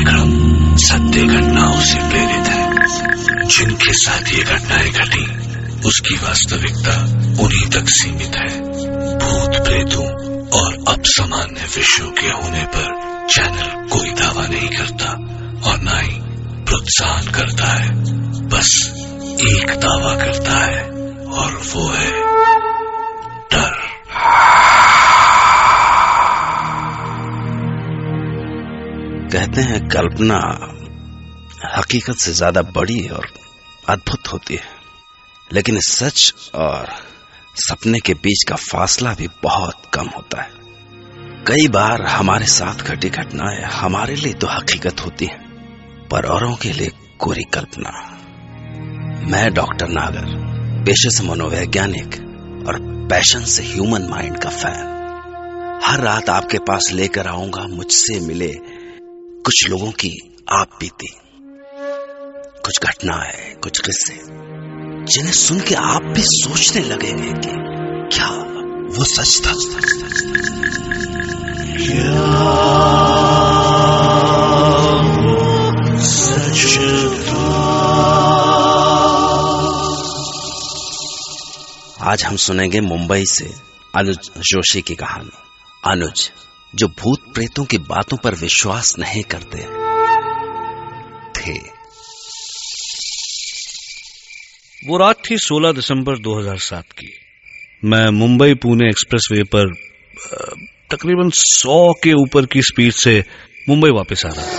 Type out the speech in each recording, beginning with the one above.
क्रम सत्य घटनाओं से प्रेरित है। जिनके साथ ये घटनाएं घटी उसकी वास्तविकता उन्हीं तक सीमित है। भूत प्रेतों और अपसामान्य विषयों के होने पर चैनल कोई दावा नहीं करता और न ही प्रोत्साहन करता है, बस एक दावा करता है और वो है डर। कहते हैं कल्पना हकीकत से ज्यादा बड़ी और अद्भुत होती है, लेकिन सच और सपने के बीच का फासला भी बहुत कम होता है। कई बार हमारे साथ घटी घटनाएं हमारे लिए तो हकीकत होती हैं, पर औरों के लिए कोरी कल्पना। मैं डॉक्टर नागर, पेशे से मनोवैज्ञानिक और पैशन से ह्यूमन माइंड का फैन, हर रात आपके पास लेकर आऊंगा मुझसे मिले कुछ लोगों की आप बीती, कुछ घटनाएं, कुछ किस्से, जिन्हें सुन के आप भी सोचने लगेंगे कि क्या वो सच था। क्या वो सच था? आज हम सुनेंगे मुंबई से अनुज जोशी की कहानी। अनुज, जो भूत प्रेतों की बातों पर विश्वास नहीं करते थे। वो रात थी 16 दिसंबर 2007 की। मैं मुंबई पुणे एक्सप्रेसवे पर तकरीबन 100 के ऊपर की स्पीड से मुंबई वापस आ रहा था।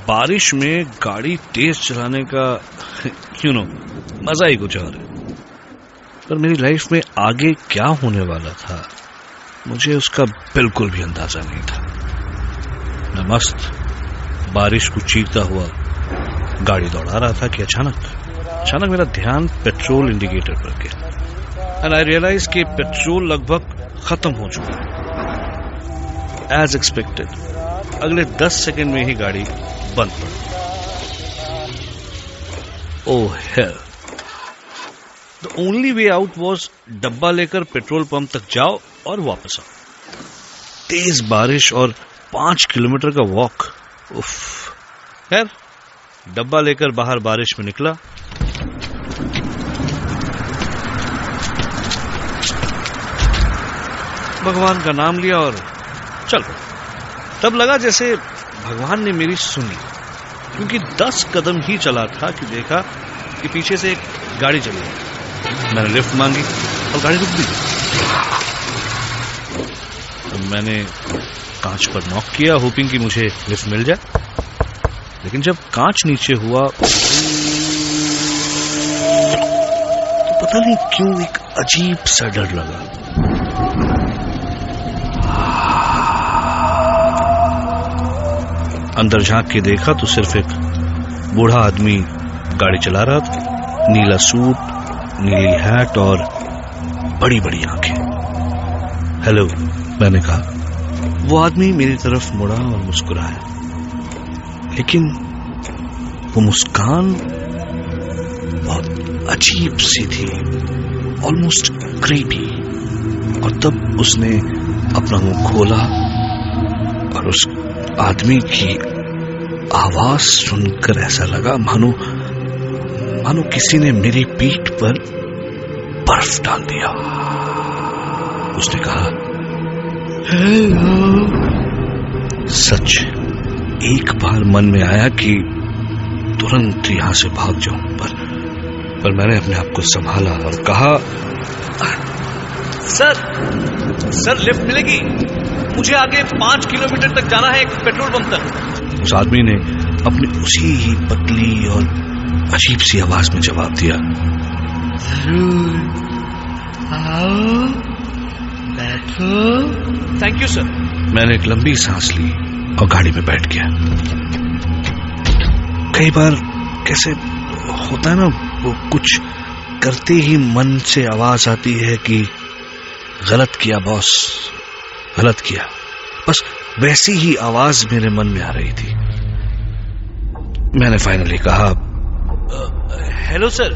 बारिश में गाड़ी तेज चलाने का मजा ही कुछ और है। पर मेरी लाइफ में आगे क्या होने वाला था मुझे उसका बिल्कुल भी अंदाजा नहीं था। मैं मस्त बारिश को चीरता हुआ गाड़ी दौड़ा रहा था कि अचानक मेरा ध्यान पेट्रोल इंडिकेटर पर गया एंड आई रियलाइज कि पेट्रोल लगभग खत्म हो चुका है। एज एक्सपेक्टेड अगले 10 सेकंड में ही गाड़ी बंद पड़ गई। Oh hell, the only way out was डब्बा लेकर पेट्रोल पंप तक जाओ और वापस आओ। तेज बारिश और 5 किलोमीटर का वॉक। उफ। खैर, डब्बा लेकर बाहर बारिश में निकला। भगवान का नाम लिया और चलो। तब लगा जैसे भगवान ने मेरी सुनी, क्योंकि 10 कदम ही चला था कि देखा कि पीछे से एक गाड़ी चली गई। मैंने लिफ्ट मांगी और गाड़ी रुक गई। तो मैंने कांच पर नॉक किया, होपिंग कि मुझे लिफ्ट मिल जाए। लेकिन जब कांच नीचे हुआ तो पता नहीं क्यों एक अजीब सा डर लगा। अंदर झांक के देखा तो सिर्फ एक बूढ़ा आदमी गाड़ी चला रहा था। नीला सूट, नीली हैट और बड़ी बड़ी आंखें। हेलो, मैंने कहा। वो आदमी मेरी तरफ मुड़ा और मुस्कुराया, लेकिन वो मुस्कान बहुत अजीब सी थी, ऑलमोस्ट क्रीपी। और तब उसने अपना मुंह खोला और उस आदमी की आवाज सुनकर ऐसा लगा मानो किसी ने मेरी पीठ पर बर्फ डाल दिया। उसने कहा, हेलो। सच, एक बार मन में आया कि तुरंत यहां से भाग जाऊं, पर मैंने अपने आप को संभाला और कहा, सर लिफ्ट मिलेगी? मुझे आगे 5 किलोमीटर तक जाना है, एक पेट्रोल पंप तक। उस आदमी ने अपनी उसी ही पतली और अजीब सी आवाज में जवाब दिया, जरूर आओ, बैठो। Thank you sir. मैंने एक लंबी सांस ली और गाड़ी में बैठ गया। कई बार कैसे होता है ना, वो कुछ करते ही मन से आवाज आती है कि गलत किया बॉस, गलत किया। बस वैसी ही आवाज मेरे मन में आ रही थी। मैंने फाइनली कहा, हेलो सर,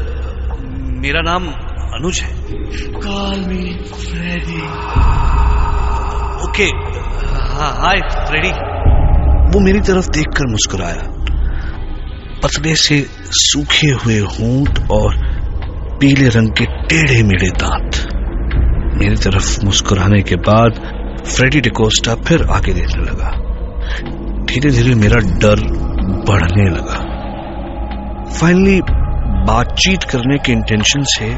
मेरा नाम अनुज है। Call me Freddy. Okay, hi Freddy. वो मेरी तरफ देखकर मुस्कुराया। पतले से सूखे हुए होंठ और पीले रंग के टेढ़े मेढ़े दांत। मेरी तरफ मुस्कुराने के बाद फ्रेडी डिकोस्टा फिर आगे देखने लगा। धीरे धीरे मेरा डर बढ़ने लगा। फाइनली बातचीत करने के इंटेंशन से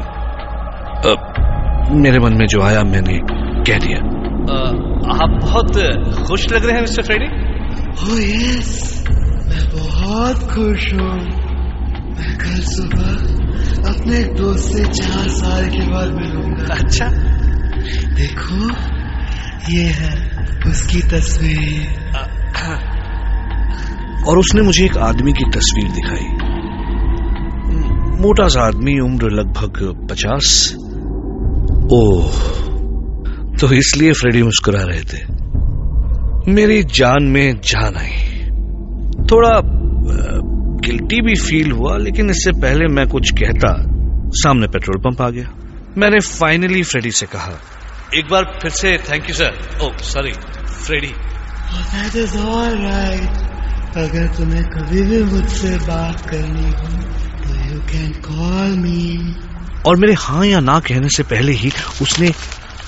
मेरे मन में जो आया मैंने कह दिया, आप बहुत खुश लग रहे हैं मिस्टर फ्रेडी। ओह यस, मैं बहुत खुश हूँ। मैं कल सुबह अपने एक दोस्त से 4 साल के बाद मिलूंगा। अच्छा, देखो ये है उसकी तस्वीर। और उसने मुझे एक आदमी की तस्वीर दिखाई। मोटा सा आदमी, उम्र लगभग 50। ओह, तो इसलिए फ्रेडी मुस्कुरा रहे थे। मेरी जान में जान आई। थोड़ा गिल्टी भी फील हुआ, लेकिन इससे पहले मैं कुछ कहता सामने पेट्रोल पंप आ गया। मैंने फाइनली फ्रेडी से कहा, एक बार फिर से thank you sir. Oh sorry Freddy. That is all right. अगर तुम्हें कभी भी मुझसे बात करनी हो तो you can call me. और मेरे हाँ या ना कहने से पहले ही उसने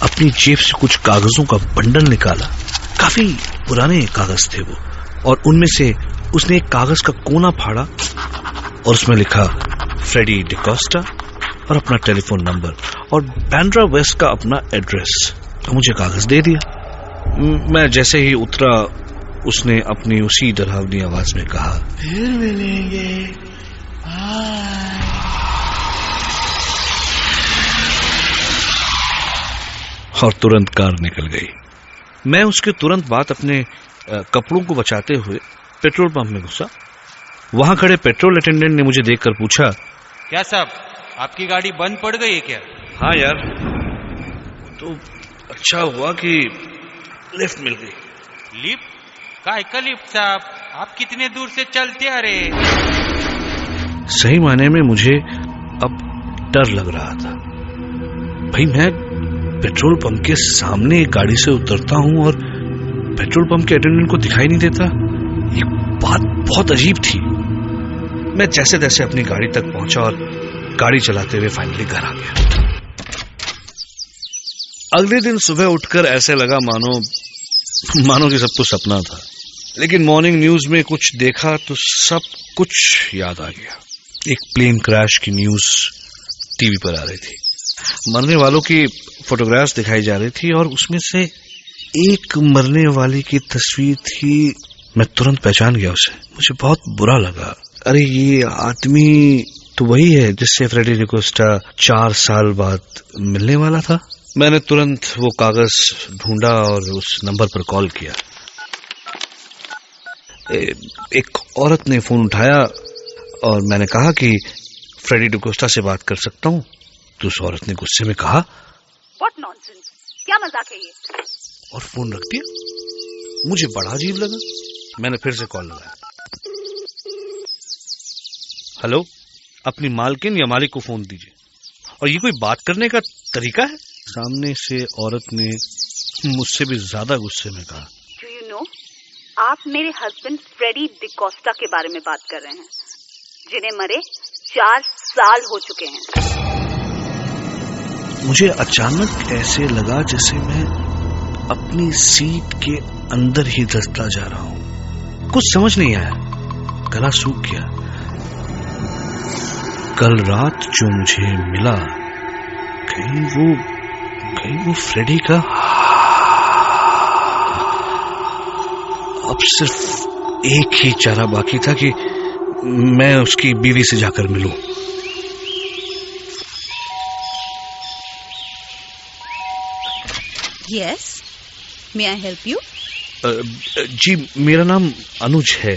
अपनी जेब से कुछ कागजों का बंडल निकाला। काफी पुराने कागज थे वो, और उनमें से उसने एक कागज का कोना फाड़ा और उसमें लिखा फ्रेडी डिकोस्टा और अपना टेलीफोन नंबर और बैंड्रा वेस्ट का अपना एड्रेस। मुझे कागज दे दिया। मैं जैसे ही उतरा उसने अपनी उसी डरावनी आवाज में कहा, फिर मिलेंगे, बाय। और तुरंत कार निकल गई। मैं उसके तुरंत बाद अपने कपड़ों को बचाते हुए पेट्रोल पंप में घुसा। वहां खड़े पेट्रोल अटेंडेंट ने मुझे देखकर पूछा, क्या साहब आपकी गाड़ी बंद पड़ गई है क्या? हाँ यार, तो अच्छा हुआ कि लिफ्ट मिल गई। लिफ्ट? काय का लिफ्ट साहब, आप कितने दूर से चलते आ रहे? सही मायने में मुझे अब डर लग रहा था। भाई मैं पेट्रोल पंप के सामने एक गाड़ी से उतरता हूं और पेट्रोल पंप के अटेंडेंट को दिखाई नहीं देता। ये बात बहुत अजीब थी। मैं जैसे तैसे अपनी गाड़ी तक पहुंचा और गाड़ी चलाते हुए फाइनली घर आ गया। अगले दिन सुबह उठकर ऐसे लगा मानो कि सब कुछ सपना था। लेकिन मॉर्निंग न्यूज में कुछ देखा तो सब कुछ याद आ गया। एक प्लेन क्रैश की न्यूज टीवी पर आ रही थी। मरने वालों की फोटोग्राफ्स दिखाई जा रही थी और उसमें से एक मरने वाली की तस्वीर थी। मैं तुरंत पहचान गया उसे। मुझे बहुत बुरा लगा। अरे ये आदमी तो वही है जिससे फ्रेडी डिकोस्टा 4 साल बाद मिलने वाला था। मैंने तुरंत वो कागज ढूंढा और उस नंबर पर कॉल किया। एक औरत ने फोन उठाया और मैंने कहा कि फ्रेडी डिकोस्टा से बात कर सकता हूँ। तो उस औरत ने गुस्से में कहा, What nonsense? क्या मजाक है ये? और फोन रख दिया। मुझे बड़ा अजीब लगा। मैंने फिर से कॉल लगाया। हेलो, अपनी मालकिन या मालिक को फोन दीजिए। और ये कोई बात करने का तरीका है? सामने से औरत ने मुझसे भी ज्यादा गुस्से में कहा, Do you know? आप मेरे हस्बैंड फ्रेडी डिकोस्टा के बारे में बात कर रहे हैं, जिन्हें मरे 4 साल हो चुके हैं। मुझे अचानक ऐसे लगा जैसे मैं अपनी सीट के अंदर ही धंसता जा रहा हूं। कुछ समझ नहीं आया। गला सूख गया। कल रात जो मुझे मिला, कहीं वो फ्रेडी का। अब सिर्फ एक ही चारा बाकी था कि मैं उसकी बीवी से जाकर मिलूं। Yes, may I help you? जी, मेरा नाम अनुज है।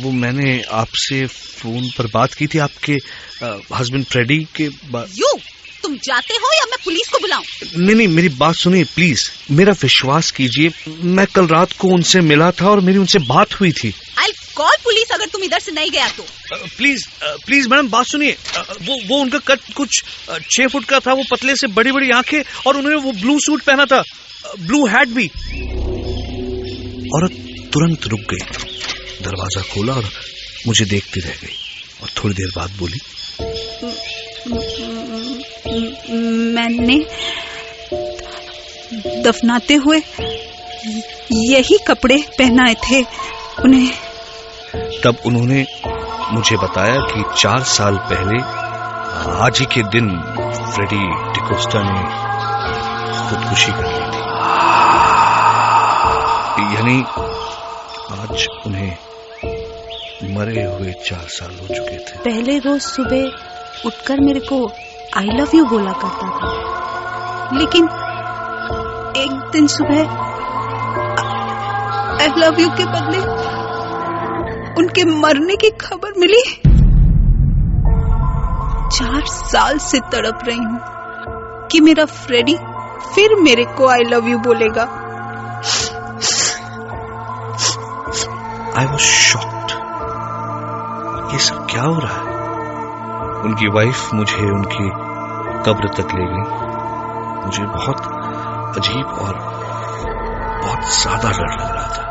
वो मैंने आपसे फोन पर बात की थी आपके हस्बैंड फ्रेडी के तुम जाते हो या मैं पुलिस को बुलाऊं? नहीं, मेरी बात सुनिए प्लीज। मेरा विश्वास कीजिए, मैं कल रात को उनसे मिला था और मेरी उनसे बात हुई थी। I'll call पुलिस अगर तुम इधर से नहीं गया तो। प्लीज मैडम बात सुनिए। वो उनका कद कुछ 6 फुट का था। वो पतले से बड़ी बड़ी आंखें और उन्होंने वो ब्लू सूट पहना था, ब्लू हैट भी। औरत तुरंत रुक गई, दरवाजा खोला और मुझे देखती रह गई और थोड़ी देर बाद बोली, मैंने दफनाते हुए यही कपड़े पहनाए थे उन्हें। तब उन्होंने मुझे बताया कि 4 साल पहले आज ही के दिन फ्रेडी डिकोस्टा ने खुदकुशी कर ली थी। यानी आज उन्हें मरे हुए 4 साल हो चुके थे। पहले रोज सुबह उठकर मेरे को आई लव यू बोला करता था, लेकिन एक दिन सुबह आई लव यू के बदले उनके मरने की खबर मिली। 4 साल से तड़प रही हूँ कि मेरा फ्रेडी फिर मेरे को आई लव यू बोलेगा। I was shocked। ये सब क्या हो रहा है? उनकी वाइफ मुझे उनकी कब्र तक ले गई। मुझे बहुत अजीब और बहुत ज्यादा डर लग रहा था।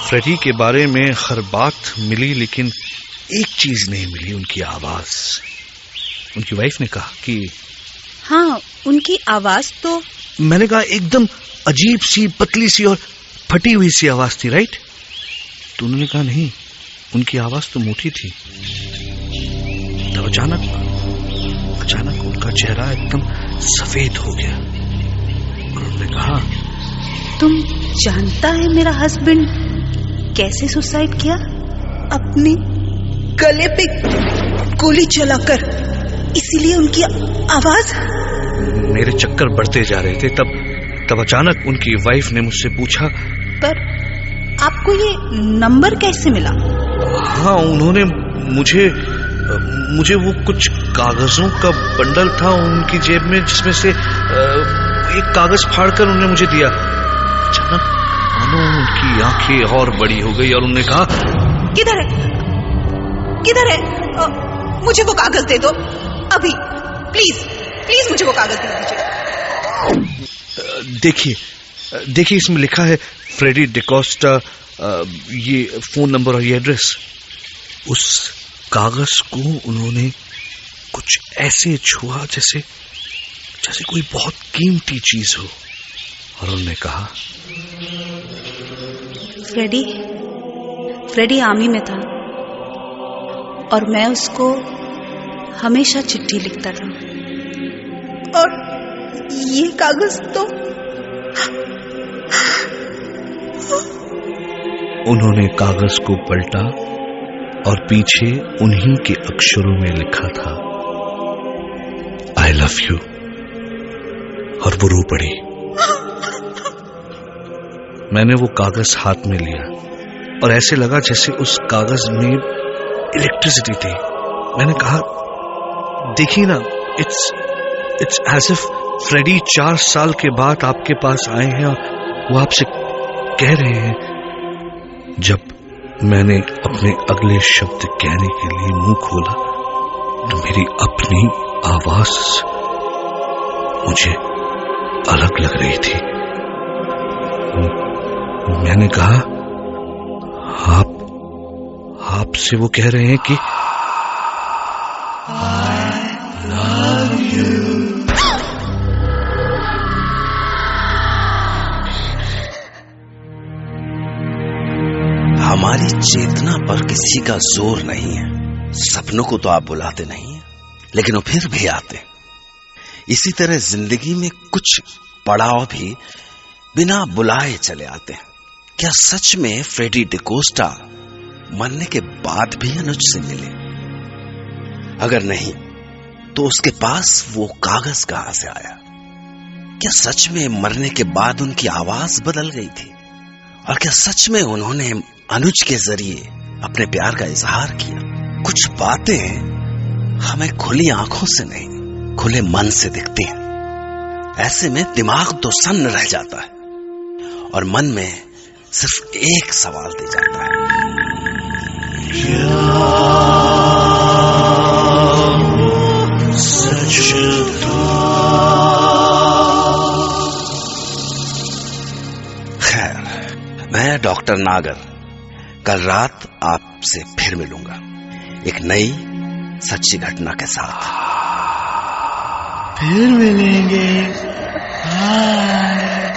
फ्रेडी के बारे में हर बात मिली, लेकिन एक चीज नहीं मिली, उनकी आवाज। उनकी वाइफ ने कहा कि हाँ, उनकी आवाज तो मैंने कहा एकदम अजीब सी, पतली सी और फटी हुई सी आवाज थी, राइट? तो उन्होंने कहा नहीं, उनकी आवाज तो मोटी थी। तब अचानक उनका चेहरा एकदम सफेद हो गया और उन्होंने कहा, तुम जानता है मेरा हस्बैंड कैसे सुसाइड किया? अपने गले पे गोली चलाकर। इसीलिए उनकी आवाज। मेरे चक्कर बढ़ते जा रहे थे। तब अचानक उनकी वाइफ ने मुझसे पूछा, पर आपको ये नंबर कैसे मिला? हाँ, उन्होंने मुझे वो कुछ कागजों का बंडल था उनकी जेब में, जिसमें से एक कागज फाड़कर उन्होंने मुझे दिया। अचानक मानो उनकी आंखें और बड़ी हो गई और उन्होंने कहा, किधर है? मुझे वो कागज दे दो अभी, प्लीज मुझे वो कागज दे दीजिए। देखिए इसमें लिखा है फ्रेडी डिकोस्टा, ये फोन नंबर और ये एड्रेस। उस कागज को उन्होंने कुछ ऐसे छुआ जैसे कोई बहुत कीमती चीज हो, और उन्होंने कहा, फ्रेडी आर्मी में था और मैं उसको हमेशा चिट्ठी लिखता था, और ये कागज तो। उन्होंने कागज को पलटा और पीछे उन्हीं के अक्षरों में लिखा था, आई लव यू, और वो रो पड़ी। मैंने वो कागज हाथ में लिया और ऐसे लगा जैसे उस कागज में इलेक्ट्रिसिटी थी। मैंने कहा, देखिए ना, इट्स एज इफ फ्रेडी 4 साल के बाद आपके पास आए हैं और वो आपसे कह रहे हैं। जब मैंने अपने अगले शब्द कहने के लिए मुंह खोला तो मेरी अपनी आवाज मुझे अलग लग रही थी। मैंने कहा, आपसे वो कह रहे हैं कि I love you। हमारी चेतना पर किसी का जोर नहीं है। सपनों को तो आप बुलाते नहीं हैं, लेकिन वो फिर भी आते। इसी तरह जिंदगी में कुछ पड़ाव भी बिना बुलाए चले आते हैं। क्या सच में फ्रेडी डिकोस्टा मरने के बाद भी अनुज से मिले? अगर नहीं तो उसके पास वो कागज कहां से आया? क्या सच में मरने के बाद उनकी आवाज बदल गई थी? और क्या सच में उन्होंने अनुज के जरिए अपने प्यार का इजहार किया? कुछ बातें हमें खुली आंखों से नहीं, खुले मन से दिखती हैं। ऐसे में दिमाग तो सन्न रह जाता है और मन में सिर्फ एक सवाल दे जाता है, सच था। डॉक्टर नागर। कल रात आपसे फिर मिलूंगा एक नई सच्ची घटना के साथ। फिर मिलेंगे। बाय।